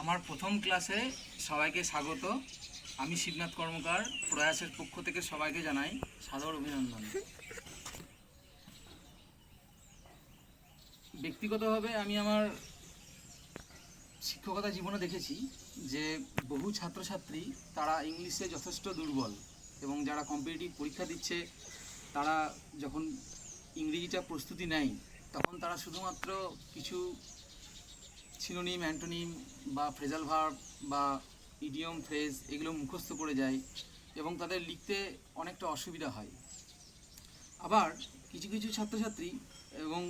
আমার প্রথম ক্লাসে সবাইকে স্বাগত। আমি শিবনাথ কর্মকার, প্রয়াসের পক্ষ থেকে সবাইকে জানাই সাদর অভিনন্দন। ব্যক্তিগতভাবে আমি আমার শিক্ষকতা জীবনে দেখেছি যে বহু ছাত্রছাত্রী তারা ইংলিশে যথেষ্ট দুর্বল, এবং যারা কম্পিটিটিভ পরীক্ষা দিচ্ছে তারা যখন ইংরেজিটা প্রস্তুতি নেয় তখন তারা শুধুমাত্র কিছু সিনোনিম, অ্যান্টোনিম বা ফ্রেজাল ভার্ব বা ইডিয়ম, ফ্রেজ এগুলো মুখস্থ করে যায় এবং তাদের লিখতে অনেকটা অসুবিধা হয়। আবার কিছু কিছু ছাত্রছাত্রী, এবং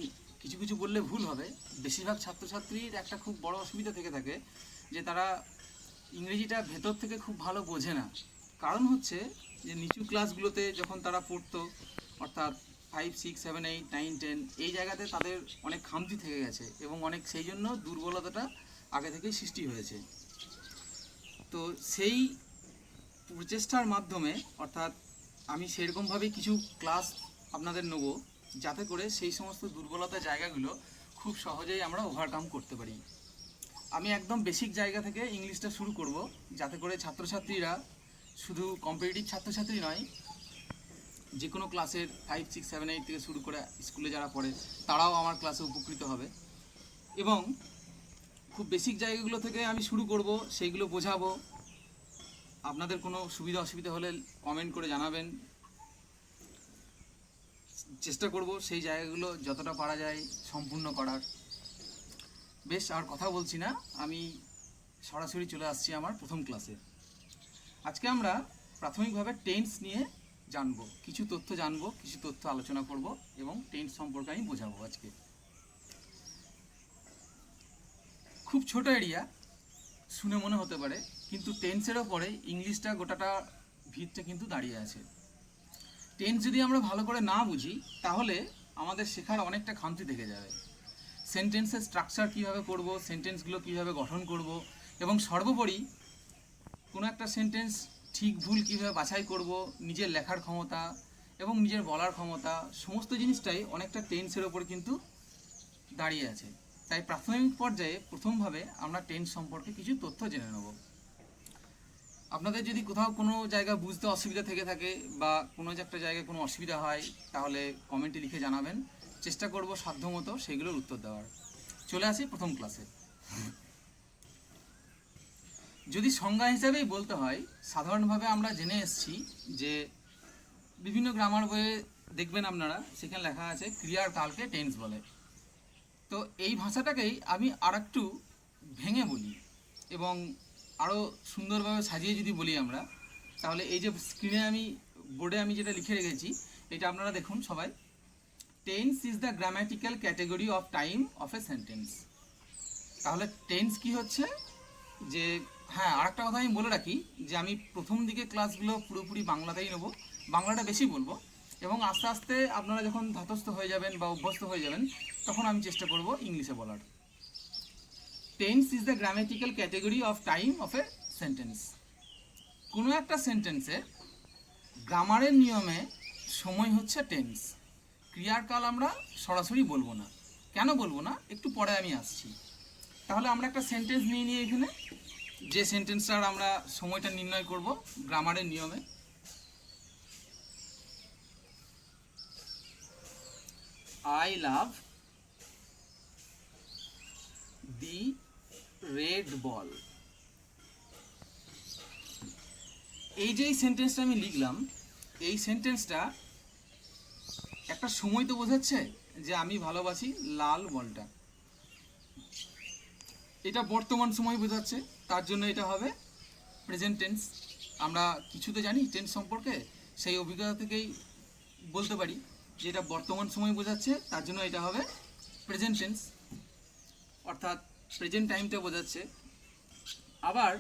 কিছু কিছু বললে ভুল হবে, বেশিরভাগ ছাত্রছাত্রীর একটা খুব বড় অসুবিধা থেকে থাকে যে তারা ইংরেজিটা ভেতর থেকে খুব ভালো বোঝে না। কারণ হচ্ছে যে নিচু ক্লাসগুলোতে যখন তারা পড়তো, অর্থাৎ 5, 6, 7, 8, 9, 10 এই জায়গাতে তাদের অনেক খামতি থেকে গেছে এবং অনেক সেই জন্য দুর্বলতাটা আগে থেকেই সৃষ্টি হয়েছে। তো সেই প্রচেষ্টার মাধ্যমে, অর্থাৎ আমি সেরকমভাবেই কিছু ক্লাস আপনাদের নেব যাতে করে সেই সমস্ত দুর্বলতার জায়গাগুলো খুব সহজেই আমরা ওভারকাম করতে পারি। আমি একদম বেসিক জায়গা থেকে ইংলিশটা শুরু করব, যাতে করে ছাত্রছাত্রীরা শুধু কম্পিটিটিভ ছাত্রছাত্রী নয়, যে কোনো ক্লাসের 5, 6, 7, 8 থেকে শুরু করে স্কুলে যারা পড়ে তারাও আমার ক্লাসে উপকৃত হবে। এবং খুব বেসিক জায়গাগুলো থেকে আমি শুরু করব, সেইগুলো বোঝাবো। আপনাদের কোনো সুবিধা অসুবিধা হলে কমেন্ট করে জানাবেন। চেষ্টা করব সেই জায়গাগুলো যতটা পারা যায় সম্পূর্ণ করার। বেশ, আর কথা বলছি না, আমি সরাসরি চলে আসছি আমার প্রথম ক্লাসে। আজকে আমরা প্রাথমিকভাবে টেন্স নিয়ে জানবো, কিছু তথ্য জানবো, কিছু তথ্য আলোচনা করব এবং টেন্স সম্পর্কে আমি বোঝাবো আজকে। খুব ছোট এরিয়া শুনে মনে হতে পারে, কিন্তু টেন্সের ওপরে ইংলিশটা গোটাটা ভিতটা কিন্তু দাঁড়িয়ে আছে। টেন্স যদি আমরা ভালো করে না বুঝি তাহলে আমাদের শেখার অনেকটা খামতি থেকে যাবে। সেন্টেন্সের স্ট্রাকচার কীভাবে করব, সেন্টেন্সগুলো কীভাবে গঠন করব, এবং সর্বোপরি কোনো একটা সেন্টেন্স ঠিক ভুল কীভাবে বাছাই করব, নিজের লেখার ক্ষমতা এবং নিজের বলার ক্ষমতা, সমস্ত জিনিসটাই অনেকটা টেন্সের ওপর কিন্তু দাঁড়িয়ে আছে। তাই প্রাথমিক পর্যায়ে প্রথমভাবে আমরা টেন্স সম্পর্কে কিছু তথ্য জেনে নেব। আপনাদের যদি কোথাও কোনো জায়গা বুঝতে অসুবিধা থেকে থাকে বা কোনো একটা জায়গায় কোনো অসুবিধা হয় তাহলে কমেন্টে লিখে জানাবেন, চেষ্টা করব সাধ্যমতো সেগুলোর উত্তর দেওয়ার। চলে আসি প্রথম ক্লাসে। যদি সংজ্ঞা হিসাবেই বলতে হয়, সাধারণভাবে আমরা জেনে এসেছি যে বিভিন্ন গ্রামার বইয়ে দেখবেন আপনারা, সেখানে লেখা আছে ক্রিয়ার কালকে টেন্স বলে। তো এই ভাষাটাকেই আমি আরেকটু ভেঙে বলি এবং আরও সুন্দরভাবে সাজিয়ে যদি বলি আমরা, তাহলে এই যে স্ক্রিনে আমি বোর্ডে আমি যেটা লিখে রেখেছি এটা আপনারা দেখুন সবাই। Tense is the grammatical category of time of a sentence. তাহলে টেন্স কি হচ্ছে, যে হ্যাঁ, আরেকটা কথা আমি বলে রাখি যে আমি প্রথম দিকে ক্লাসগুলো পুরোপুরি বাংলাতেই নেব, বাংলাটা বেশি বলবো, এবং আস্তে আস্তে আপনারা যখন ধাতস্থ হয়ে যাবেন বা অভ্যস্ত হয়ে যাবেন তখন আমি চেষ্টা করব ইংলিশে বলার। Tense is the grammatical category of time of a sentence. কোনো একটা সেন্টেন্সে গ্রামারের নিয়মে সময় হচ্ছে টেন্স। ক্রিয়ার কাল আমরা সরাসরি বলবো না। কেন বলবো না একটু পরে আমি আসছি। তাহলে আমরা একটা সেন্টেন্স নিয়ে নিই এখানে, যে সেন্টেন্সটার আমরা সময়টা নির্ণয় করব গ্রামারের নিয়মে। I love the red ball. এই যে সেন্টেন্সটা আমি লিখলাম, এই সেন্টেন্সটা একটা সময় তো বোঝাচ্ছে যে আমি ভালোবাসি লাল বলটা। এটা বর্তমান সময় বোঝাচ্ছে, তার জন্য এটা হবে প্রেজেন্ট টেন্স। আমরা কিছু তো জানি টেন্স সম্পর্কে, সেই অভিজ্ঞতা থেকেই বলতে পারি যে এটা বর্তমান সময় বোঝাচ্ছে, তার জন্য এটা হবে প্রেজেন্ট টেন্স, অর্থাৎ প্রেজেন্ট টাইমটা বোঝাচ্ছে। আবার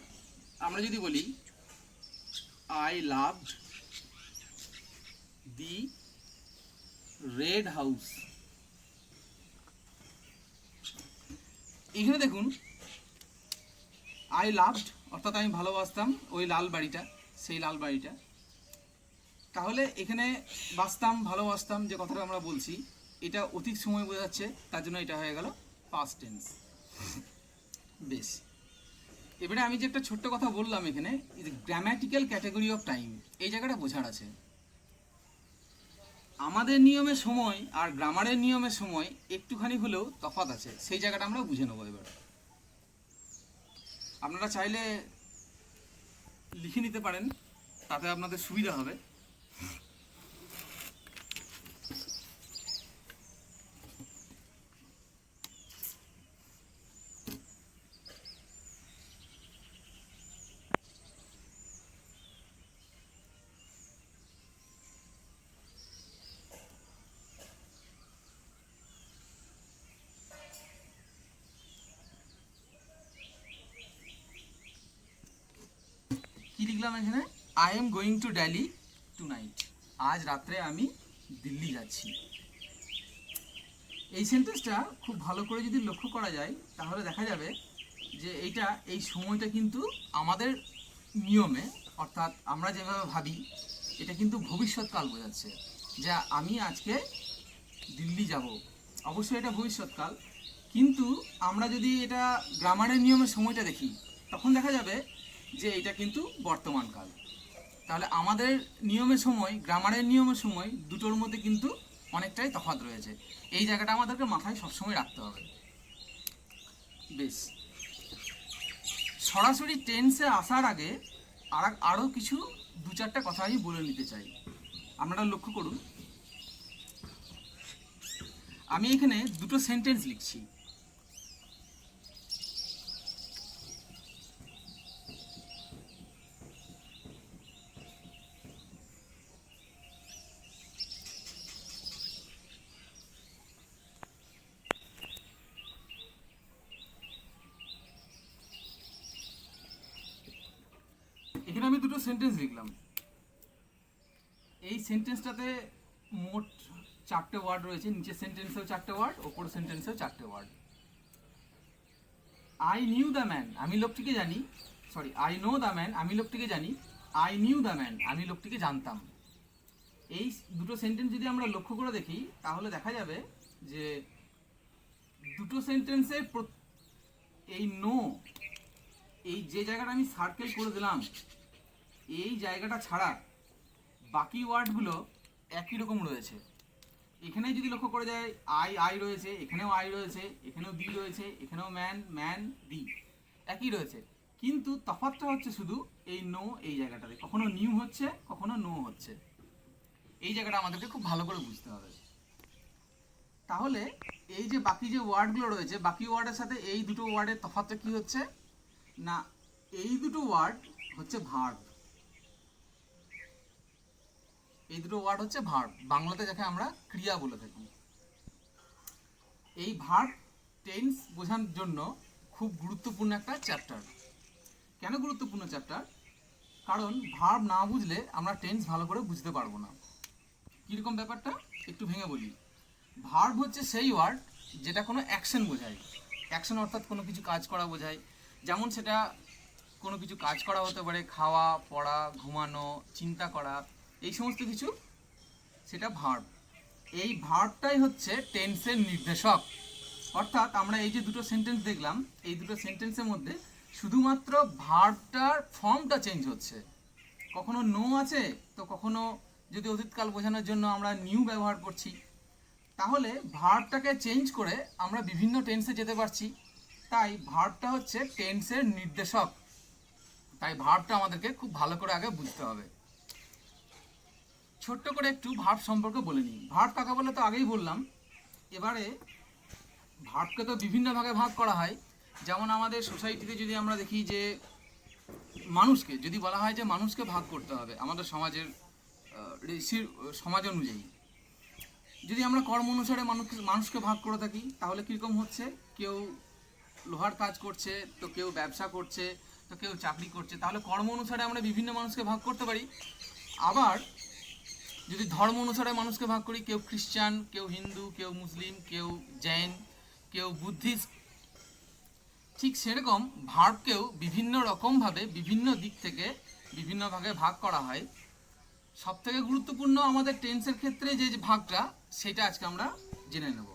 আমরা যদি বলি I loved the red house, এখানে দেখুন আই লাভড অর্থাৎ আমি ভালোবাসতাম ওই লাল বাড়িটা, সেই লাল বাড়িটা। তাহলে এখানে বাসতাম, ভালোবাসতাম যে কথাটা আমরা বলছি এটা অতীত সময় বোঝাচ্ছে, তার জন্য এটা হয়ে গেল পাস্ট টেন্স। বেশ, এবারে আমি যে একটা ছোট্ট কথা বললাম এখানে, গ্রামাটিক্যাল ক্যাটাগরি অফ টাইম, এই জায়গাটা বোঝার আছে। আমাদের নিয়মের সময় আর গ্রামারের নিয়মের সময় একটুখানি হলেও তফাৎ আছে, সেই জায়গাটা আমরা বুঝে নেবো। এবার আপনারা চাইলে লিখে নিতে পারেন, তাতে আপনাদের সুবিধা হবে। কি লিখলাম এখানে? I am going to Delhi tonight, আজ রাত্রে আমি দিল্লি যাচ্ছি। এই সেন্টেন্সটা খুব ভালো করে যদি লক্ষ্য করা যায় তাহলে দেখা যাবে যে এই সময়টা কিন্তু আমাদের নিয়মে, অর্থাৎ আমরা যেভাবে ভাবি, এটা কিন্তু ভবিষ্যৎকাল বোঝাচ্ছে, যে আমি আজকে দিল্লি যাব। অবশ্যই এটা ভবিষ্যৎকাল, কিন্তু আমরা যদি এটা গ্রামারের নিয়মের সময়টা দেখি তখন দেখা যাবে যে এটা কিন্তু বর্তমানকাল। তাহলে আমাদের নিয়মের সময়, গ্রামারের নিয়মের সময়, দুটোর মধ্যে কিন্তু অনেকটাই তফাৎ রয়েছে। এই জায়গাটা আমাদেরকে মাথায় সবসময় রাখতে হবে। বেশ, সরাসরি টেন্সে আসার আগে আরও কিছু দু চারটা কথা আমি বলে নিতে চাই। আপনারা লক্ষ্য করুন, আমি এখানে দুটো সেন্টেন্স লিখছি। এখানে আমি দুটো সেন্টেন্স লিখলাম। এই সেন্টেন্সটাতে মোট 4টে ওয়ার্ড রয়েছে। নিচের সেন্টেন্সেও 4টে ওয়ার্ড, ওপর সেন্টেন্সেও 4টে word. I knew the man, আমি লোকটিকে জানি। Sorry, I know the man, আমি লোকটিকে জানি। আই নিউ দ্য ম্যান, আমি লোকটিকে জানতাম। এই দুটো সেন্টেন্স যদি আমরা লক্ষ্য করে দেখি তাহলে দেখা যাবে যে দুটো সেন্টেন্সের এই নো, এই যে জায়গাটা আমি সার্কেল করে দিলাম, এই জায়গাটা ছাড়া বাকি ওয়ার্ডগুলো একই রকম রয়েছে। এখানে যদি লক্ষ্য করে যায়, আই রয়েছে, এখানেও আই রয়েছে, এখানেও দি রয়েছে, এখানেও ম্যান দি, একই রয়েছে। কিন্তু তফাৎটা হচ্ছে শুধু এই নো, এই জায়গাটাতে কখনো নিউ হচ্ছে, কখনো নো হচ্ছে। এই জায়গাটা আমাদেরকে খুব ভালো করে বুঝতে হবে। তাহলে এই যে বাকি যে ওয়ার্ডগুলো রয়েছে, বাকি ওয়ার্ডের সাথে এই দুটো ওয়ার্ডের তফাৎটা কি হচ্ছে না, এই দুটো ওয়ার্ড হচ্ছে ভার্ব। এই দুটো ওয়ার্ড হচ্ছে ভার্ব, বাংলাতে যাকে আমরা ক্রিয়া বলে থাকি। এই ভার্ব টেন্স বোঝানোর জন্য খুব গুরুত্বপূর্ণ একটা চ্যাপ্টার। কেন গুরুত্বপূর্ণ চ্যাপ্টার? কারণ ভার্ব না বুঝলে আমরা টেন্স ভালো করে বুঝতে পারবো না। কীরকম ব্যাপারটা একটু ভেঙে বলি। ভার্ব হচ্ছে সেই ওয়ার্ড যেটা কোনো অ্যাকশন বোঝায়। অ্যাকশন অর্থাৎ কোনো কিছু কাজ করা বোঝায়। যেমন সেটা কোনো কিছু কাজ করা হতে পারে, খাওয়া, পড়া, ঘুমানো, চিন্তা করা, এই সমস্ত কিছু, সেটা ভার্ব। এই ভার্বটাই হচ্ছে টেন্সের নির্দেশক। অর্থাৎ আমরা এই যে দুটো সেন্টেন্স দেখলাম, এই দুটো সেন্টেন্সের মধ্যে শুধুমাত্র ভার্বটার ফর্মটা চেঞ্জ হচ্ছে। কখনো নো আছে, তো কখনো যদি অতীতকাল বোঝানোর জন্য আমরা নিউ ব্যবহার করছি, তাহলে ভার্বটাকে চেঞ্জ করে আমরা বিভিন্ন টেন্সে যেতে পারছি। তাই ভার্বটা হচ্ছে টেন্সের নির্দেশক। তাই ভার্বটা আমাদেরকে খুব ভালো করে আগে বুঝতে হবে। ছোট্ট করে একটু ভার্ব সম্পর্কে বলে নিই। ভার্ব কাকে বলে তো আগেই বললাম। এবারে ভার্বকে তো বিভিন্ন ভাগে ভাগ করা হয়। যেমন আমাদের সোসাইটিতে যদি আমরা দেখি যে মানুষকে যদি বলা হয় যে মানুষকে ভাগ করতে হবে আমাদের সমাজের সমাজ অনুযায়ী, যদি আমরা কর্ম অনুসারে মানুষকে ভাগ করে থাকি তাহলে কীরকম হচ্ছে, কেউ লোহার কাজ করছে, তো কেউ ব্যবসা করছে, তো কেউ চাকরি করছে। তাহলে কর্ম অনুসারে আমরা বিভিন্ন মানুষকে ভাগ করতে পারি। আবার যদি ধর্ম অনুসারে মানুষকে ভাগ করি, কেউ খ্রিস্টান, কেউ হিন্দু, কেউ মুসলিম, কেউ জৈন, কেউ বুদ্ধিস্ট, ঠিক সেরকম ভার্বকেও বিভিন্ন রকমভাবে বিভিন্ন দিক থেকে বিভিন্ন ভাগে ভাগ করা হয়। সবথেকে গুরুত্বপূর্ণ আমাদের টেন্সের ক্ষেত্রে যে ভাগটা, সেটা আজকে আমরা জেনে নেব।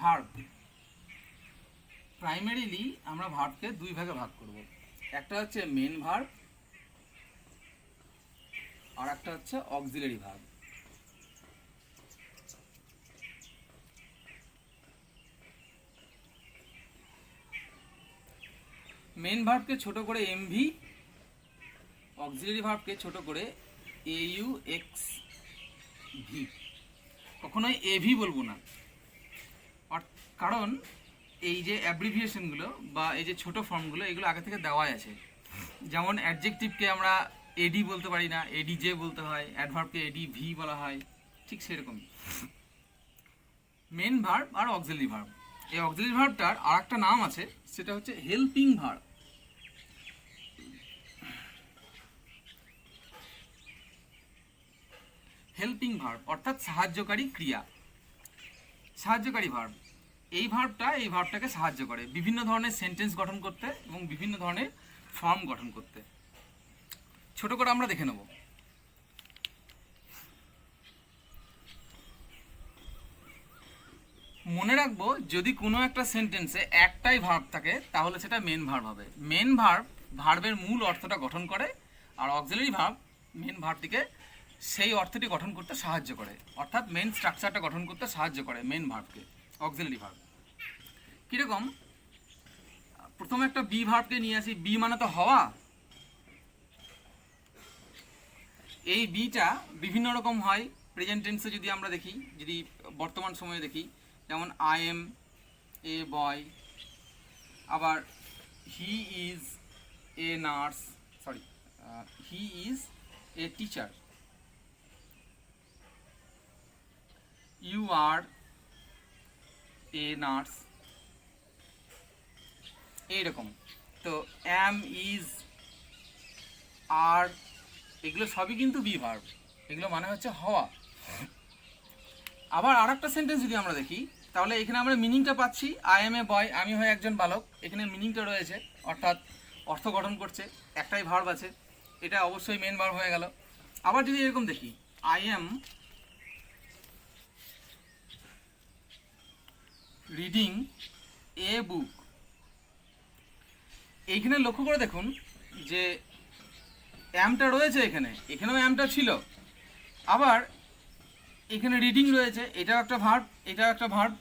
ভার্ব, প্রাইমারিলি আমরা ভার্বকে দুই ভাগে ভাগ করব। একটা হচ্ছে মেন ভার্ব আর একটা হচ্ছে অক্সিলারি ভার্ব। মেন ভার্বকে ছোট করে এমভি, অক্সিলারি ভার্বকে ছোট করে AUX ভি, কখনোই এভি বলবো না। কারণ এই যে অ্যাব্রিভিয়েশনগুলো বা এই যে ছোট ফর্মগুলো এগুলো আগে থেকে দেওয়াই আছে। যেমন অ্যাডজেক্টিভকে আমরা এডি বলতে পারি না, এডিজে বলতে হয়, অ্যাডভার্বকে এডিভি বলা হয়, ঠিক সেরকম। মেন ভার্ব আর অক্সিলারি ভার্ব, এই অক্সিলারি ভার্বটার আর একটা নাম আছে, সেটা হচ্ছে হেল্পিং ভার্ব। হেল্পিং ভার্ব অর্থাৎ সাহায্যকারী ক্রিয়া, সাহায্যকারী ভার্ব। এই ভার্বটাকে সাহায্য করে বিভিন্ন ধরনের সেন্টেন্স গঠন করতে এবং বিভিন্ন ধরনের ফর্ম গঠন করতে। ছোট করে আমরা দেখে নেব। মনে রাখবো, যদি কোনো একটা সেন্টেন্সে একটাই ভার্ব থাকে তাহলে সেটা মেন ভার্ব হবে। মেন ভার্ব ভার্বের মূল অর্থটা গঠন করে, আর অক্সিলারি ভার্ব মেন ভার্বটিকে সেই অর্থটি গঠন করতে সাহায্য করে, অর্থাৎ মেন স্ট্রাকচারটা গঠন করতে সাহায্য করে মেন ভার্বকে, অক্সিলারি ভার্ব। কীরকম? প্রথমে একটা বি ভার্বকে নিয়ে আসি। বি মানে তো হওয়া। এই বিটা বিভিন্ন রকম হয়। প্রেজেন্ট টেন্সে যদি আমরা দেখি, যদি বর্তমান সময়ে দেখি, যেমন আই এম এ বয়, আবার he is a nurse, sorry he is a teacher, you are a nurse, এইরকম। তো অ্যাম, ইজ, আর, এগুলো সবই কিন্তু বি ভার্ব, এগুলো মানে হচ্ছে হওয়া। আবার আর একটা সেন্টেন্স যদি আমরা দেখি, তাহলে এখানে আমরা মিনিংটা পাচ্ছি। আই এম এ বয়, আমি হয় একজন বালক, এখানে মিনিংটা রয়েছে, অর্থাৎ অর্থ গঠন করছে, একটাই ভার্ব আছে, এটা অবশ্যই মেন ভার্ব হয়ে গেল। আবার যদি এরকম দেখি, আই এম রিডিং এ বুক, এইখানে লক্ষ্য করে দেখুন যে অ্যামটা রয়েছে, এখানেও অ্যামটা ছিল, আবার এখানে রিডিং রয়েছে, এটাও একটা ভার্ব, এটাও একটা ভার্ব।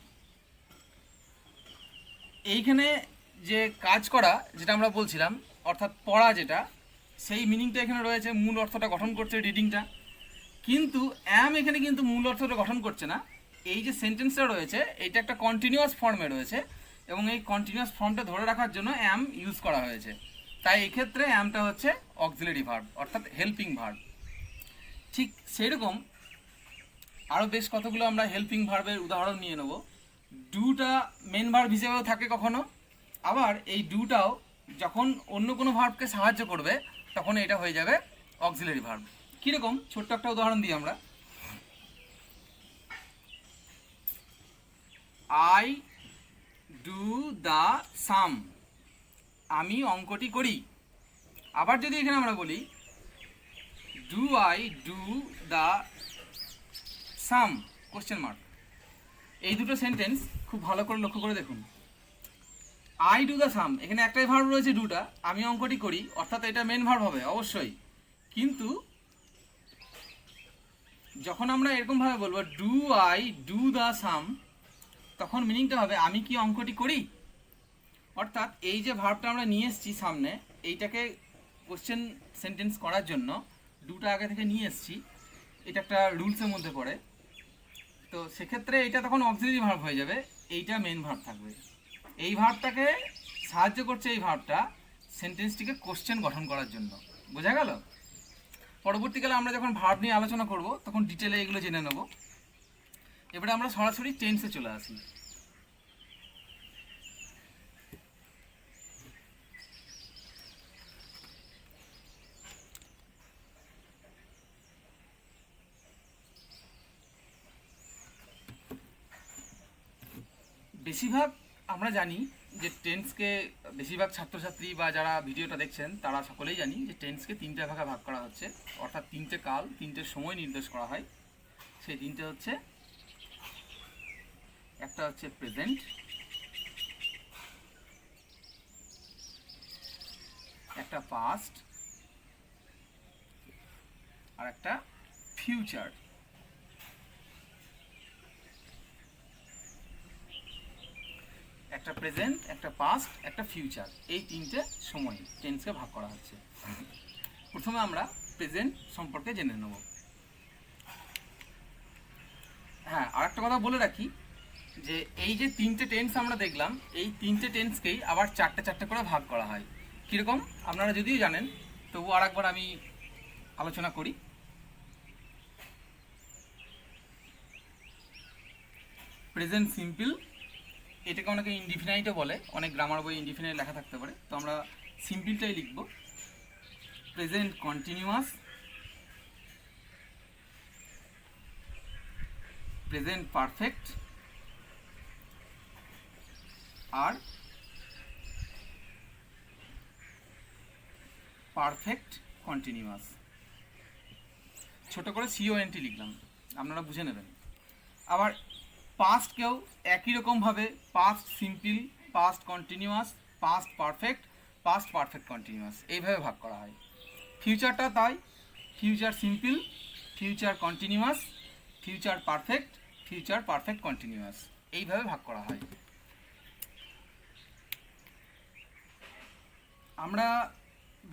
এইখানে যে কাজ করা, যেটা আমরা বলছিলাম, অর্থাৎ পড়া, যেটা সেই মিনিংটা এখানে রয়েছে, মূল অর্থটা গঠন করছে রিডিংটা। কিন্তু অ্যাম এখানে কিন্তু মূল অর্থটা গঠন করছে না। এই যে সেন্টেন্সটা রয়েছে, এটা একটা কন্টিনিউয়াস ফর্মে রয়েছে, এবং এই কন্টিনিউয়াস ফর্মটা ধরে রাখার জন্য অ্যাম ইউজ করা হয়েছে। তাই এক্ষেত্রে অ্যামটা হচ্ছে অক্সিলারি ভার্ব, অর্থাৎ হেল্পিং ভার্ব। ঠিক সেরকম আরও বেশ কতগুলো আমরা হেল্পিং ভার্বের উদাহরণ নিয়ে নেব। ডুটা মেন ভার্ব হিসেবেও থাকে কখনো, আবার এই ডুটাও যখন অন্য কোনো ভার্বকে সাহায্য করবে তখন এটা হয়ে যাবে অক্সিলারি ভার্ব। কীরকম? ছোট্ট একটা উদাহরণ দিই আমরা। আই ডু দ্য সাম, আমি অঙ্কটি করি। আবার যদি এখানে আমরা বলি do I do the some question mark, এই দুটো সেন্টেন্স খুব ভালো করে লক্ষ্য করে দেখুন। আই ডু দ্য সাম, এখানে একটাই ভার্ব রয়েছে ডুটা, আমি অঙ্কটি করি, অর্থাৎ এটা মেন ভার্ব হবে অবশ্যই। কিন্তু যখন আমরা এরকমভাবে বলবো ডু আই ডু দ্য সাম, তখন মিনিংটা হবে আমি কি অঙ্কটি করি। অর্থাৎ এই যে ভার্বটা আমরা নিয়ে এসেছি সামনে, এইটাকে কোশ্চেন সেন্টেন্স করার জন্য ডুটা আগে থেকে নিয়ে এসেছি, এটা একটা রুলসের মধ্যে পড়ে। তো সেক্ষেত্রে এটা তখন অক্সিলারি ভার্ব হয়ে যাবে, এইটা মেন ভার্ব থাকবে। এই ভার্বটাকে সাহায্য করছে এই ভার্বটা সেন্টেন্সটিকে কোশ্চেন গঠন করার জন্য। বোঝা গেল? পরবর্তীকালে আমরা যখন ভার্ব নিয়ে আলোচনা করব তখন ডিটেলে এগুলো জেনে নেব। এবারে আমরা সরাসরি টেন্সে চলে আসি। বেশিরভাগ আমরা জানি যে টেন্সকে, বেশিরভাগ ছাত্রছাত্রী বা যারা ভিডিওটা দেখছেন তারা সকলেই জানি যে টেন্সকে তিনটে ভাগে ভাগ করা হচ্ছে, অর্থাৎ তিনটে কাল, তিনটে সময় নির্দেশ করা হয়। সেই তিনটে হচ্ছে একটা হচ্ছে প্রেজেন্ট, একটা পাস্ট, আর একটা ফিউচার। একটা প্রেজেন্ট, একটা পাস্ট, একটা ফিউচার, এই তিনটে সময় টেন্সকে ভাগ করা হচ্ছে। প্রথমে আমরা প্রেজেন্ট সম্পর্কে জেনে নেব। হ্যাঁ, আর একটা কথা বলে রাখি যে এই যে তিনটে টেন্স আমরা দেখলাম, এই তিনটে টেন্সকেই আবার চারটে চারটে করে ভাগ করা হয়। কীরকম আপনারা যদিও জানেন, তবু আর একবার আমি আলোচনা করি। প্রেজেন্ট সিম্পল, এটাকে অনেকে ইনডিফিনাইটও বলে, অনেক গ্রামার বই ইনডিফিনাইট লেখা থাকতে পারে, তো আমরা সিম্পলটাই লিখব। প্রেজেন্ট কন্টিনিউয়াস, প্রেজেন্ট পারফেক্ট, আর পারফেক্ট কন্টিনিউয়াস। ছোট করে CONT লিখলাম, আপনারা বুঝে নেবেন। আবার পাস্টকেও একই রকমভাবে past simple, past continuous, past perfect, past perfect continuous, এইভাবে ভাগ করা হয়। ফিউচারটা তাই, future simple, future continuous, future perfect, future perfect continuous, এইভাবে ভাগ করা হয়। আমরা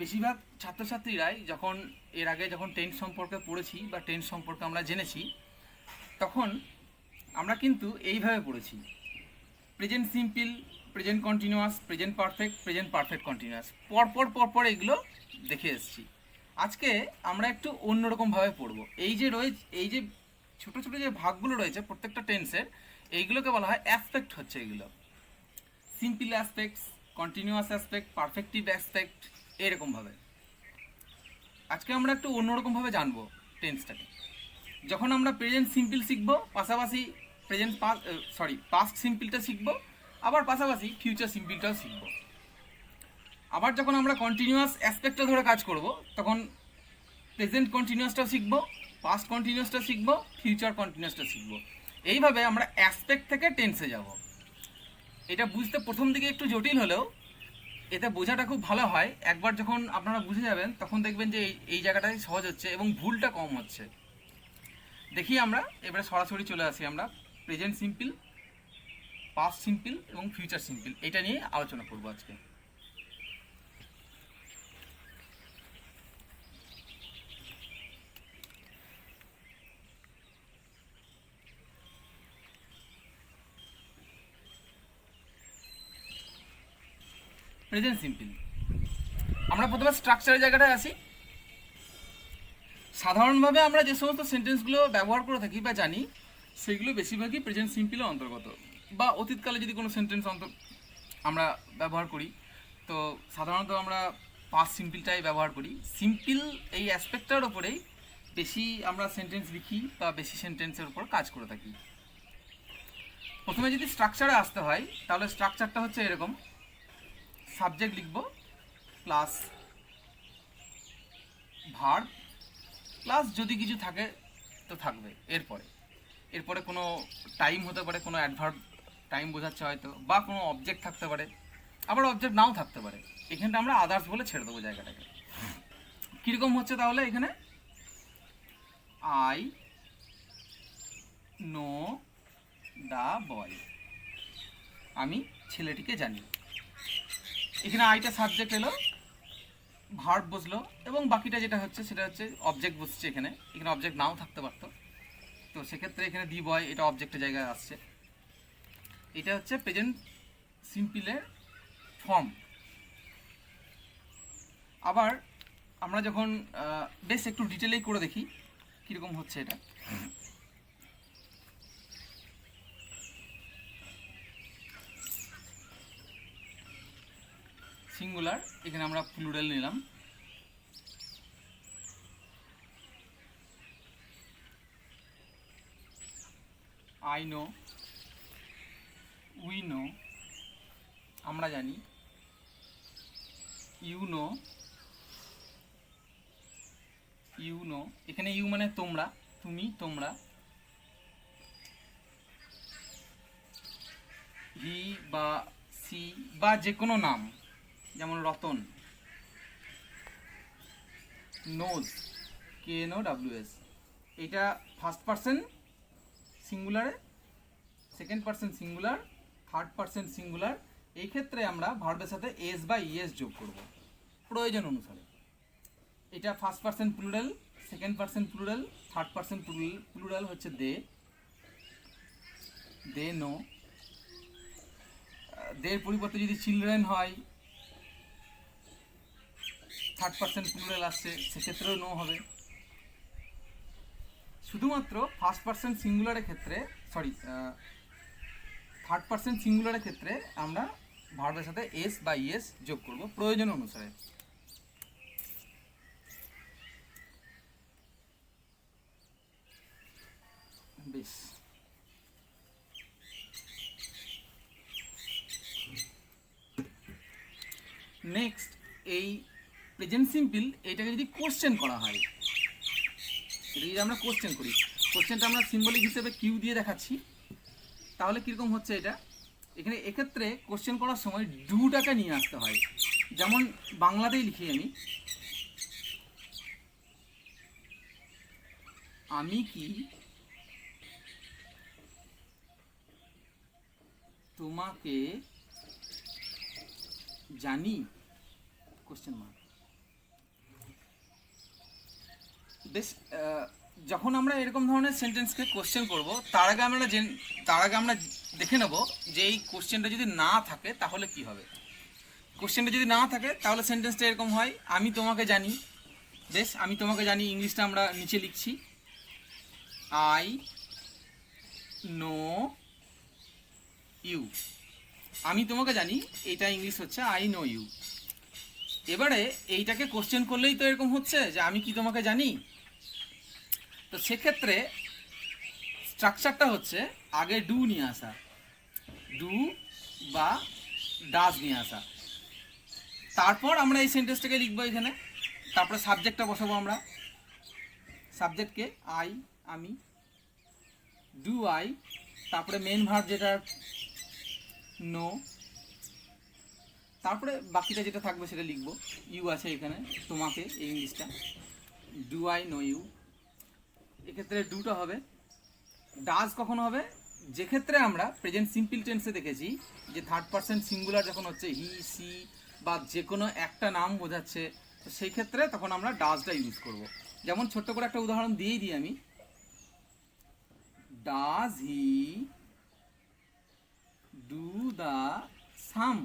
বেশিরভাগ ছাত্রছাত্রীরাই যখন এর আগে যখন টেন্স সম্পর্কে পড়েছি বা টেন্স সম্পর্কে আমরা জেনেছি, তখন আমরা কিন্তু এইভাবে পড়েছি: present simple, present continuous, present perfect, present perfect continuous, পরপর পরপর এগুলো দেখে এসেছি। আজকে আমরা একটু অন্যরকমভাবে পড়ব। এই যে ছোটো ছোটো যে ভাগগুলো রয়েছে প্রত্যেকটা টেন্সের, এইগুলোকে বলা হয় অ্যাসপেক্ট হচ্ছে এগুলো। Simple aspects, continuous aspect, perfective aspect, এরকমভাবে আজকে আমরা একটু অন্যরকমভাবে জানবো টেন্সটাকে। যখন আমরা প্রেজেন্ট সিম্পল শিখব, পাশাপাশি পাস্ট সিম্পলটা শিখব, আবার পাশাপাশি ফিউচার সিম্পলটাও শিখব। আবার যখন আমরা কন্টিনিউয়াস অ্যাসপেক্টটা ধরে কাজ করব, তখন প্রেজেন্ট কন্টিনিউয়াসটাও শিখব, পাস্ট কন্টিনিউয়াসটা শিখব, ফিউচার কন্টিনিউয়াসটা শিখব। এইভাবে আমরা অ্যাসপেক্ট থেকে টেন্সে যাব। এটা বুঝতে প্রথম দিকে একটু জটিল হলেও এতে বোঝাটা খুব ভালো হয়। একবার যখন আপনারা বুঝে যাবেন, তখন দেখবেন যে এই জায়গাটাই সহজ হচ্ছে এবং ভুলটা কম হচ্ছে। দেখি আমরা এবারে সরাসরি চলে আসি, আমরা প্রেজেন্ট সিম্পল, পাস্ট সিম্পল এবং ফিউচার সিম্পল, এটা নিয়ে আলোচনা করব আজকে। প্রেজেন্ট সিম্পল, আমরা প্রথমে স্ট্রাকচারের জায়গাটায় আসি। সাধারণভাবে আমরা যে সমস্ত সেন্টেন্সগুলো ব্যবহার করে থাকি বা জানি, সেগুলো বেশিরভাগই প্রেজেন্ট সিম্পলের অন্তর্গত, বা অতীতকালে যদি কোনো সেন্টেন্স আমরা ব্যবহার করি, তো সাধারণত আমরা পাস্ট সিম্পলটাই ব্যবহার করি। সিম্পল এই অ্যাসপেক্টটার ওপরেই বেশি আমরা সেন্টেন্স লিখি বা বেশি সেন্টেন্সের উপর কাজ করে থাকি। প্রথমে যদি স্ট্রাকচারে আসতে হয়, তাহলে স্ট্রাকচারটা হচ্ছে এরকম: সাবজেক্ট লিখব প্লাস ভার্ব প্লাস যদি কিছু থাকে তো থাকবে এরপরে কোনো টাইম হতে পারে, কোনো অ্যাডভার্ব টাইম বোঝাচ্ছে হয়তো, বা কোনো অবজেক্ট থাকতে পারে, আবার অবজেক্ট নাও থাকতে পারে। এখানটা আমরা আদার্স বলে ছেড়ে দেবো জায়গাটাকে। কীরকম হচ্ছে তাহলে এখানে? আই নো দ্য বয়, আমি ছেলেটিকে জানি। এখানে আইটা সাবজেক্ট এলো, ভার্ব বসলো, এবং বাকিটা যেটা হচ্ছে সেটা হচ্ছে অবজেক্ট বসছে। এখানে অবজেক্ট নাও থাকতে পারতো, তো সেক্ষেত্রে এখানে দি বয় এটা অবজেক্টের জায়গায় আসছে। এটা হচ্ছে প্রেজেন্ট সিম্পলের ফর্ম। আবার আমরা যখন বেশ একটু ডিটেলেই করে দেখি কীরকম হচ্ছে এটা। সিঙ্গুলার, এখানে আমরা প্লুরাল নিলাম। আই নো, উই নো, আমরা জানি। ইউ নো, এখানে ইউ মানে তোমরা, তুমি, তোমরা। হি বা সি বা যে কোনো নাম, যেমন রতন, নোজ, KNOWS, এটা ফার্স্ট পারসন সিঙ্গুলারে, second person singular, third person singular. এই ক্ষেত্রে আমরা ভার্বের সাথে এস বা ইএস যোগ করব প্রয়োজন অনুসারে। এটা first person plural, second person plural, third person plural হচ্ছে দে নো। দের পরিবর্তে যদি চিলড্রেন হয়, থার্ড পারসন প্লুরাল আসছে, সেক্ষেত্রেও নো হবে। শুধুমাত্র ফার্স্ট পারসন সিঙ্গুলারের ক্ষেত্রে, থার্ড পারসন সিঙ্গুলারের ক্ষেত্রে আমরা ভার্বের সাথে এস বা ইএস যোগ করব প্রয়োজন অনুসারে। বেশ, নেক্সট এই প্রেজেন্ট সিম্পল, এটাকে যদি কোশ্চেন করা হয়, এটা যদি আমরা কোশ্চেন করি, কোশ্চেনটা আমরা সিম্বলিক হিসেবে কিউ দিয়ে দেখাচ্ছি, তাহলে কীরকম হচ্ছে এটা। এখানে এক্ষেত্রে কোশ্চেন করার সময় ডুটাকে নিয়ে আসতে হয়। যেমন বাংলাতেই লিখি আমি কি তোমাকে জানি, কোশ্চেন মার্ক। বেশ, যখন আমরা এরকম ধরনের সেন্টেন্সকে কোশ্চেন করব, তার আগে আমরা দেখে নেব যে এই কোশ্চেনটা যদি না থাকে তাহলে কি হবে। কোশ্চেনটা যদি না থাকে তাহলে সেন্টেন্সটা এরকম হয়, আমি তোমাকে জানি। বেশ, আমি তোমাকে জানি ইংলিশটা আমরা নিচে লিখছি, আই নো ইউ। আমি তোমাকে জানি, এটা ইংলিশ হচ্ছে আই নো ইউ। এবারে এইটাকে কোশ্চেন করলেই তো এরকম হচ্ছে যে আমি কি তোমাকে জানি। তো সেক্ষেত্রে স্ট্রাকচারটা হচ্ছে আগে ডু নিয়ে আসা, ডু বা ডাজ নিয়ে আসা, তারপর আমরা এই সেন্টেন্সটাকে লিখবো এখানে, তারপরে সাবজেক্টটা বসাবো আমরা। সাবজেক্টকে আই, আমি, ডু আই, তারপরে মেন ভার্ব যেটা নো, তারপরে বাকিটা যেটা থাকবে সেটা লিখবো। ইউ আছে এখানে, তোমাকে, এই ইংলিশটা ডু আই নো ইউ। এক্ষেত্রে ডুটা হবে। ডাজ কখন হবে? যে ক্ষেত্রে আমরা প্রেজেন্ট সিম্পল টেন্সে দেখেছি যে থার্ড পারসন সিঙ্গুলার যখন হচ্ছে হি, সি বা যে কোনো একটা নাম বোঝাচ্ছে, তো সেই ক্ষেত্রে তখন আমরা ডাজটা ইউজ করব। যেমন ছোট্ট করে একটা উদাহরণ দিয়েই দিই আমি, ডাজ হি ডু দ্য সাম,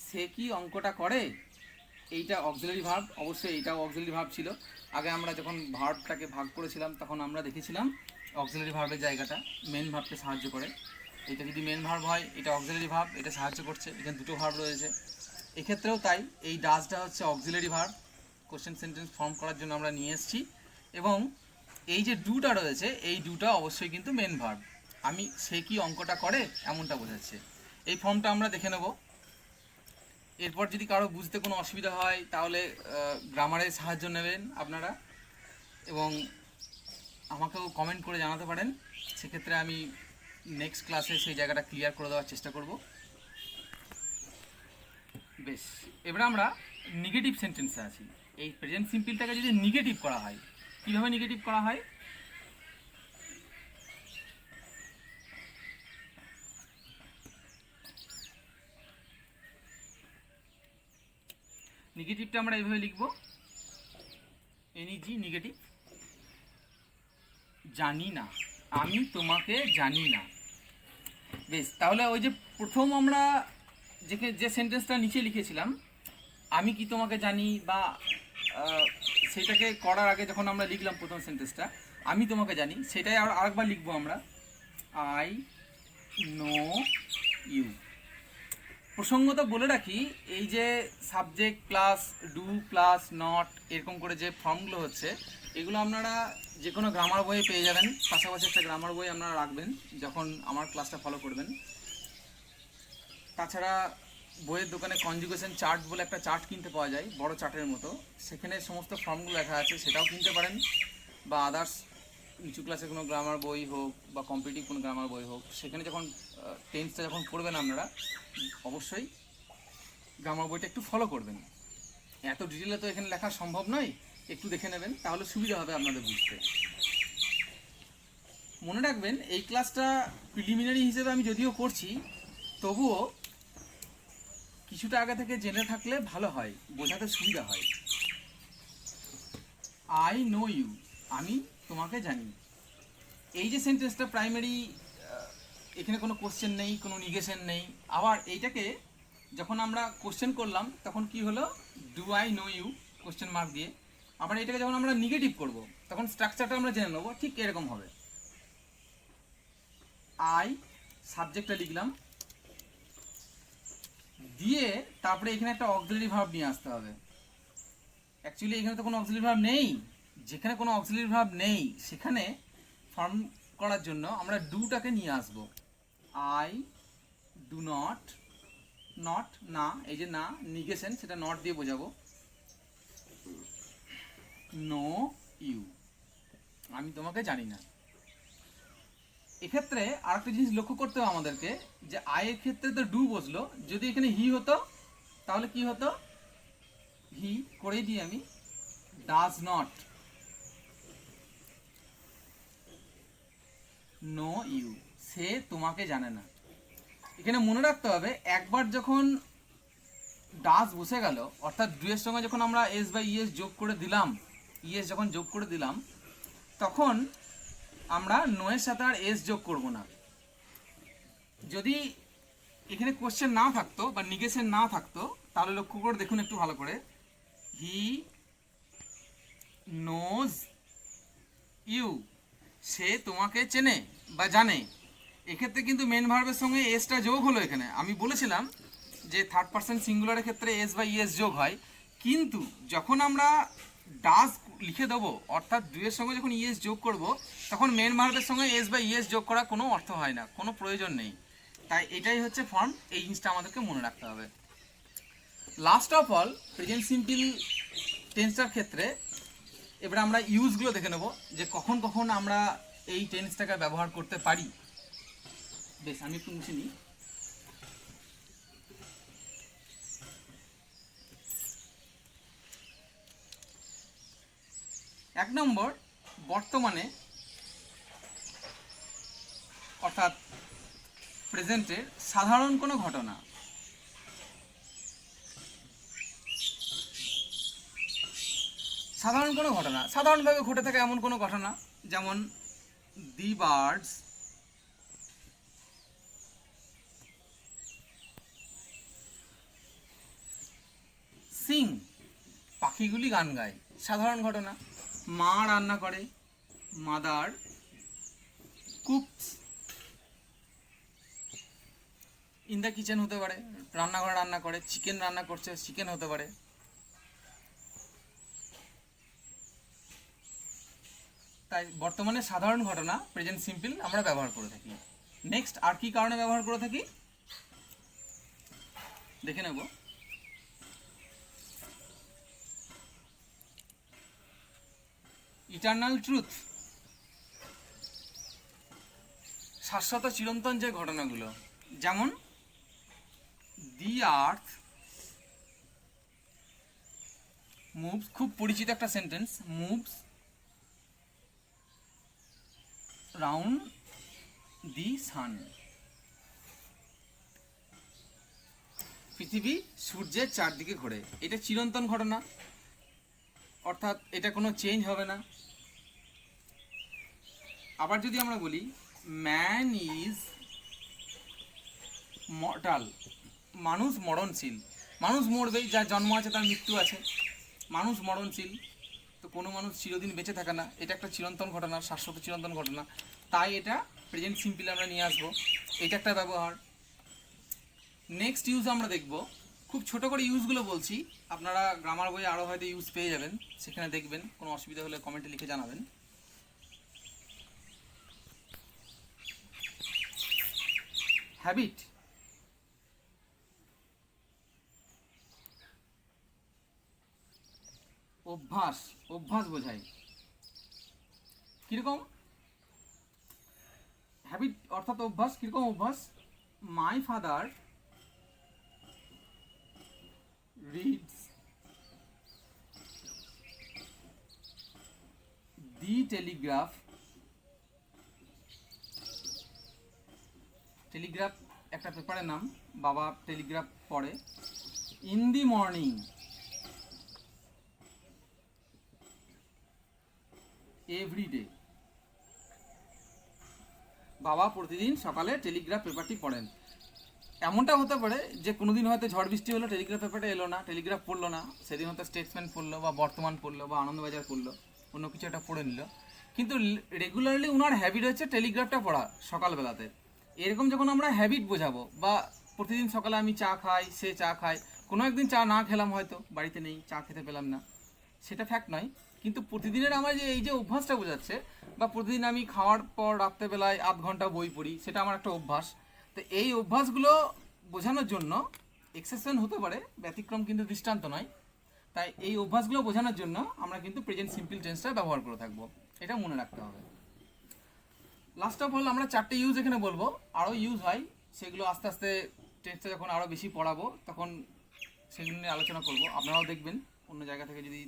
সে কি অঙ্কটা করে। এইটা অক্সিলারি ভার্ব, অবশ্যই এইটাও অক্সিলারি ভার্ব ছিল। আগে আমরা যখন ভার্বটাকে ভাগ করেছিলাম তখন আমরা দেখেছিলাম অক্সিলারি ভার্বের জায়গাটা মেন ভার্বকে সাহায্য করে। এটা যদি মেন ভার্ব হয়, এটা অক্সিলারি ভার্ব, এটা সাহায্য করছে। এখানে দুটো ভার্ব রয়েছে, এক্ষেত্রেও তাই। এই ডাজটা হচ্ছে auxiliary verb, question sentence form করার জন্য আমরা নিয়ে এসেছি। এবং এই যে ডুটা রয়েছে, এই ডুটা অবশ্যই কিন্তু মেন ভার্ব, আমি সে কি অঙ্কটা করে এমনটা বোঝাচ্ছে। এই ফর্মটা আমরা দেখে নেব। এরপর যদি কারো বুঝতে কোনো অসুবিধা হয় তাহলে গ্রামারের সাহায্য নেবেন আপনারা, এবং আমাকেও কমেন্ট করে জানাতে পারেন। সেক্ষেত্রে আমি নেক্সট ক্লাসে সেই জায়গাটা ক্লিয়ার করে দেওয়ার চেষ্টা করব। বেশ, এবারে আমরা নেগেটিভ সেন্টেন্সে আছি। এই প্রেজেন্ট সিম্পলটাকে যদি নেগেটিভ করা হয়, কীভাবে নেগেটিভ করা হয়? নেগেটিভটা আমরা এইভাবে লিখব, এনইজি নেগেটিভ, জানি না, আমি তোমাকে জানি না। বেশ, তাহলে ওই যে প্রথম আমরা যে সেন্টেন্সটা নিচে লিখেছিলাম, আমি কি তোমাকে জানি, বা সেটাকে করার আগে যখন আমরা লিখলাম প্রথম সেন্টেন্সটা আমি তোমাকে জানি, সেটাই আরেকবার লিখবো আমরা, আই নো ইউ। প্রসঙ্গত বলে রাখি, এই যে subject plus do plus not এরকম করে যে ফর্মগুলো হচ্ছে, এগুলো আপনারা যে কোনো গ্রামার বইয়ে পেয়ে যাবেন। পাশাপাশি একটা গ্রামার বই আপনারা রাখবেন যখন আমার ক্লাসটা ফলো করবেন। তাছাড়া বইয়ের দোকানে কনজুগেশন চার্ট বলে একটা চার্ট কিনতে পাওয়া যায়, বড় চার্টের মতো, সেখানে সমস্ত ফর্মগুলো লেখা আছে, সেটাও কিনতে পারেন। বা আদার্স নিচু ক্লাসের কোনো গ্রামার বই হোক বা কম্পিটিটিভ কোনো গ্রামার বই হোক, সেখানে যখন টেন্সটা যখন পড়বেন আপনারা অবশ্যই গ্রামার বইটা একটু ফলো করবেন। এত ডিটেলে তো এখানে লেখা সম্ভব নয়, একটু দেখে নেবেন, তাহলে সুবিধা হবে আপনাদের বুঝতে। মনে রাখবেন এই ক্লাসটা প্রিলিমিনারি হিসেবে আমি যদিও করছি, তবুও কিছুটা আগে থেকে জেনে থাকলে ভালো হয়, বোঝাতে সুবিধা হয়। আই নো ইউ, আমি তোমাকে জানি। এই যে সেন্টেন্সটা প্রাইমারি, এখানে কোনো কোশ্চেন নেই, কোনো নিগেশন নেই। আবার এইটাকে যখন আমরা কোশ্চেন করলাম তখন কি হলো, do I know you question mark দিয়ে। আবার এটাকে যখন আমরা নেগেটিভ করব তখন স্ট্রাকচারটা আমরা জেনে নেবো, ঠিক এরকম হবে। আই সাবজেক্টটা লিখলাম, দিয়ে তারপরে এখানে একটা অক্সিলারি ভার্ব নিয়ে আসতে হবে। অ্যাকচুয়ালি এখানে তো কোনো অক্সিলারি ভার্ব নেই, যেখানে কোনো অক্সিলারি ভার্ব নেই সেখানে ফর্ম করার জন্য আমরা ডুটাকে নিয়ে আসবো। আই ডু নট, নট না, এই যে না নিগেশন, সেটা নট দিয়ে বোঝাবো। নো ইউ, আমি তোমাকে জানি না। এক্ষেত্রে আরেকটা জিনিস লক্ষ্য করতে হবে আমাদেরকে, যে আয়ের ক্ষেত্রে তো ডু বসলো, যদি এখানে হি হতো তাহলে কি হতো, হি করে দিই আমি, ডাজ নট নো ইউ, সে তোমাকে জানে না। এখানে মনে রাখতে হবে একবার যখন ডাজ বসে গেল, অর্থাৎ ডু এর সঙ্গে যখন আমরা এস বা ইএস যোগ করে দিলাম, ইএস যখন যোগ করে দিলাম, তখন আমরা নো এর সাথে আর এস যোগ করব না। যদি এখানে কোশ্চেন না থাকতো বা নিগেশন না থাকতো, তাহলে লক্ষ্য করে দেখুন একটু ভালো করে, হি নোজ ইউ, সে তোমাকে চেনে বা জানে। এক্ষেত্রে কিন্তু মেন ভার্বের সঙ্গে এসটা যোগ হলো। এখানে আমি বলেছিলাম যে থার্ড পারসন সিঙ্গুলারের ক্ষেত্রে এস বা ইএস যোগ হয়, কিন্তু যখন আমরা ডাজ লিখে দেবো, অর্থাৎ ডু এর সঙ্গে যখন ইএস যোগ করব, তখন মেন ভার্বের সঙ্গে এস বা ইএস যোগ করার কোনো অর্থ হয় না, কোনো প্রয়োজন নেই। তাই এটাই হচ্ছে ফর্ম, এই জিনিসটা আমাদেরকে মনে রাখতে হবে। Last of all present simple টেন্সটার ক্ষেত্রে এবারে আমরা ইউজগুলো দেখে নেব, যে কখন কখন আমরা এই টেন্সটাকে ব্যবহার করতে পারি। বেশ, আমি একটু মুছে নিই। এক নম্বর, বর্তমানে অর্থাৎ প্রেজেন্টের সাধারণ কোনো ঘটনা। সাধারণ কোনো ঘটনা, সাধারণভাবে ঘটে থাকে এমন কোনো ঘটনা, যেমন দি বার্ডস সিং, পাখিগুলি গান গায়, সাধারণ ঘটনা। মা রান্না করে, mother cooks in the kitchen হতে পারে, রান্নাঘরে রান্না করে, চিকেন রান্না করছে, চিকেন হতে পারে। তাই বর্তমানে সাধারণ ঘটনা প্রেজেন্ট সিম্পল আমরা ব্যবহার করে থাকি। নেক্সট আর কি কারণে ব্যবহার করে থাকি দেখে নেব। ইটারনাল ট্রুথ, শাশ্বত চিরন্তন যে ঘটনাগুলো, যেমন দি আর্থ মুভস, খুব পরিচিত একটা সেন্টেন্স, মুভস রাউন্ড দি সান, পৃথিবী সূর্যের চারদিকে ঘোরে। এটা চিরন্তন ঘটনা, অর্থাৎ এটা কোনো চেঞ্জ হবে না। আবার যদি আমরা বলি ম্যান ইজ মর্টাল, মানুষ মরণশীল, মানুষ মরবেই, যার জন্ম আছে তার মৃত্যু আছে, মানুষ মরণশীল, তো কোনো মানুষ চিরদিন বেঁচে থাকে না, এটা একটা চিরন্তন ঘটনা, শাশ্বত চিরন্তন ঘটনা। তাই এটা প্রেজেন্ট সিম্পল আমরা নিয়ে আসবো, এটা একটা ব্যবহার। নেক্সট ইউজ আমরা দেখব, খুব ছোট করে ইউজগুলো বলছি, আপনারা গ্রামার বইয়ে আরও হয়তো ইউজ পেয়ে যাবেন, সেখানে দেখবেন, কোনো অসুবিধা হলে কমেন্টে লিখে জানাবেন। হ্যাবিট, অভ্যাস, অভ্যাস বোঝায়। কীরকম, হ্যাবিট অর্থাৎ অভ্যাস। কীরকম অভ্যাস? My father reads the Telegraph, Telegraph একটা পেপারের নাম, বাবা টেলিগ্রাফ পড়ে, ইন দি মর্নিং এভরিডে, বাবা প্রতিদিন সকালে টেলিগ্রাফ পেপারটি পড়েন। এমনটা হতে পারে যে কোনোদিন হয়তো ঝড় বৃষ্টি হলো, টেলিগ্রাফ পেপারটা এলো না, টেলিগ্রাফ পড়লো না, সেদিন হয়তো স্টেটসম্যান পড়লো বা বর্তমান পড়লো বা আনন্দবাজার পড়লো, অন্য কিছু একটা পড়ে নিল, কিন্তু রেগুলারলি ওনার হ্যাবিট হচ্ছে টেলিগ্রাফটা পড়া সকালবেলাতে। এরকম যখন আমরা হ্যাবিট বোঝাবো, বা প্রতিদিন সকালে আমি চা খাই, সে চা খায়, কোনো একদিন চা না খেলাম, হয়তো বাড়িতে নেই, চা খেতে পেলাম না, সেটা ফ্যাক্ট নয়, কিন্তু প্রতিদিনের আমার যে এই যে অভ্যাসটা বোঝাচ্ছে, বা প্রতিদিন আমি খাওয়ার পর রাত্রেবেলায় আধ ঘন্টা বই পড়ি, সেটা আমার একটা অভ্যাস। তো এই অভ্যাসগুলো বোঝানোর জন্য এক্সেপশন হতে পারে, ব্যতিক্রম কিন্তু দৃষ্টান্ত নয়। তাই এই অভ্যাসগুলো বোঝানোর জন্য আমরা কিন্তু প্রেজেন্ট সিম্পল টেন্সটা ব্যবহার করে থাকবো, এটা মনে রাখতে হবে। লাস্ট অফ অল আমরা 4টে ইউজ এখানে বলবো, আরও ইউজ হয়, সেগুলো আস্তে আস্তে টেন্সটা যখন আরও বেশি পড়াবো তখন সেগুলো নিয়ে আলোচনা করব। আপনারাও দেখবেন অন্য জায়গা থেকে যদি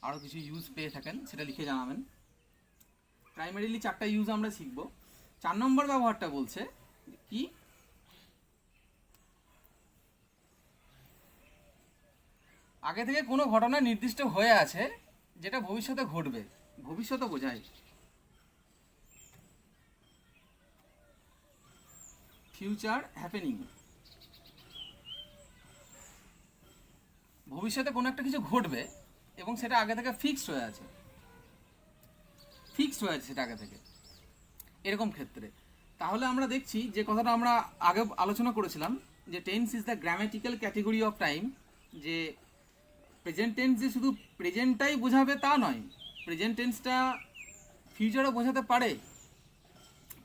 আরও কিছু ইউজ পেয়ে থাকেন সেটা লিখে জানাবেন। প্রাইমারিলি 4টা ইউজ আমরা শিখব। 4 নম্বর ব্যবহারটা বলছে কি, আগে থেকে কোনো ঘটনা নির্দিষ্ট হয়ে আছে যেটা ভবিষ্যতে ঘটবে, ভবিষ্যতে বোঝায়। ফিউচার হ্যাপেনিং, ভবিষ্যতে কোনো একটা কিছু ঘটবে এবং সেটা আগে থেকে ফিক্সড হয়ে আছে, সেটা আগে থেকে, এরকম ক্ষেত্রে। তাহলে আমরা দেখছি যে কথাটা আমরা আগে আলোচনা করেছিলাম, যে tense is the grammatical category of time, যে প্রেজেন্ট টেন্স যে শুধু প্রেজেন্টটাই বোঝাবে তা নয়, প্রেজেন্ট টেন্সটা ফিউচারও বোঝাতে পারে,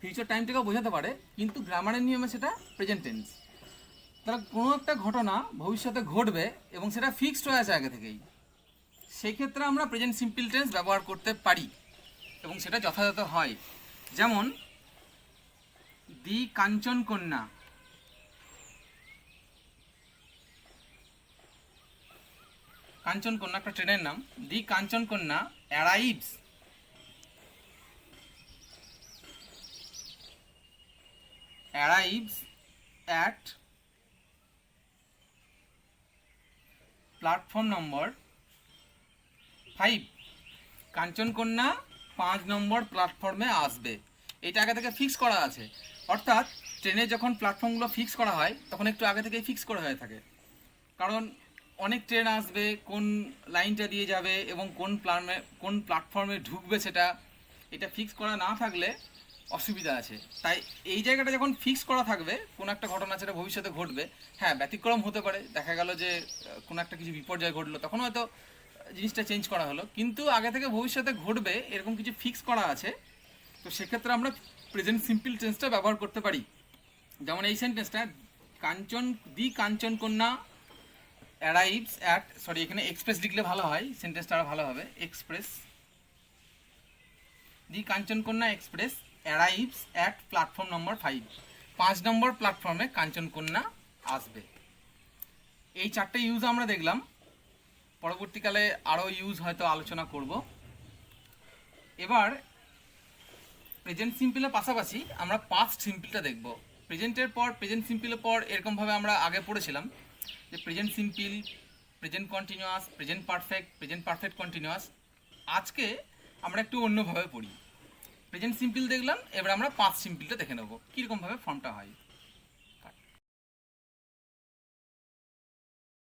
ফিউচার টাইমটাকেও বোঝাতে পারে, কিন্তু গ্রামারের নিয়মে সেটা প্রেজেন্ট টেন্স। তাহলে কোনো একটা ঘটনা ভবিষ্যতে ঘটবে এবং সেটা ফিক্সড হয়ে আছে আগে থেকেই, সেই ক্ষেত্রে আমরা প্রেজেন্ট সিম্পল টেন্স ব্যবহার করতে পারি এবং সেটা যথাযথ হয়। যেমন দি কাঞ্চন কন্যা, কাঞ্চন কন্যা একটা ট্রেনের নাম, দি কাঞ্চন কন্যা অ্যারাইভস অ্যাট প্ল্যাটফর্ম নম্বর 5, কাঞ্চন কন্যা 5 নম্বর প্ল্যাটফর্মে আসবে, এটা আগে থেকে ফিক্স করা আছে। অর্থাৎ ট্রেনে যখন প্ল্যাটফর্মগুলো ফিক্স করা হয় তখন একটু আগে থেকেই ফিক্স করা হয়ে থাকে, কারণ অনেক ট্রেন আসবে, কোন লাইনটা দিয়ে যাবে এবং কোন প্ল্যাটফর্মে ঢুকবে সেটা এটা ফিক্স করা না থাকলে অসুবিধা আছে। তাই এই জায়গাটা যখন ফিক্স করা থাকবে, কোনো একটা ঘটনা সেটা ভবিষ্যতে ঘটবে, হ্যাঁ ব্যতিক্রম হতে পারে, দেখা গেল যে কোনো একটা কিছু বিপর্যয় ঘটলো, তখন হয়তো জিনিসটা চেঞ্জ করা হলো, কিন্তু আগে থেকে ভবিষ্যতে ঘটবে এরকম কিছু ফিক্স করা আছে, তো সেক্ষেত্রে আমরা প্রেজেন্ট সিম্পল টেন্সটা ব্যবহার করতে পারি। যেমন এই সেন্টেন্সটা, দি কাঞ্চন কন্যা অ্যারাইভস অ্যাট, সরি এখানে এক্সপ্রেস লিখলে ভালো হয়, সেন্টেন্সটা আরও ভালো হবে, এক্সপ্রেস, দি কাঞ্চন কন্যা express arrives at platform number 5, 5 নম্বর প্ল্যাটফর্মে কাঞ্চন কন্যা আসবে। এই 4টে ইউজ আমরা দেখলাম, পরবর্তীকালে আরও ইউজ হয়তো আলোচনা করব। এবার প্রেজেন্ট সিম্পলের পাশাপাশি আমরা পাস্ট সিম্পলটা দেখব। প্রেজেন্ট সিম্পলের পর এরকমভাবে আমরা আগে পড়েছিলাম যে present simple, present continuous, present perfect continuous. আজকে আমরা একটু অন্যভাবে পড়ি। প্রেজেন্ট সিম্পল দেখলাম, এবার আমরা পাস্ট সিম্পলটা দেখে নেব কীরকমভাবে ফর্মটা হয়।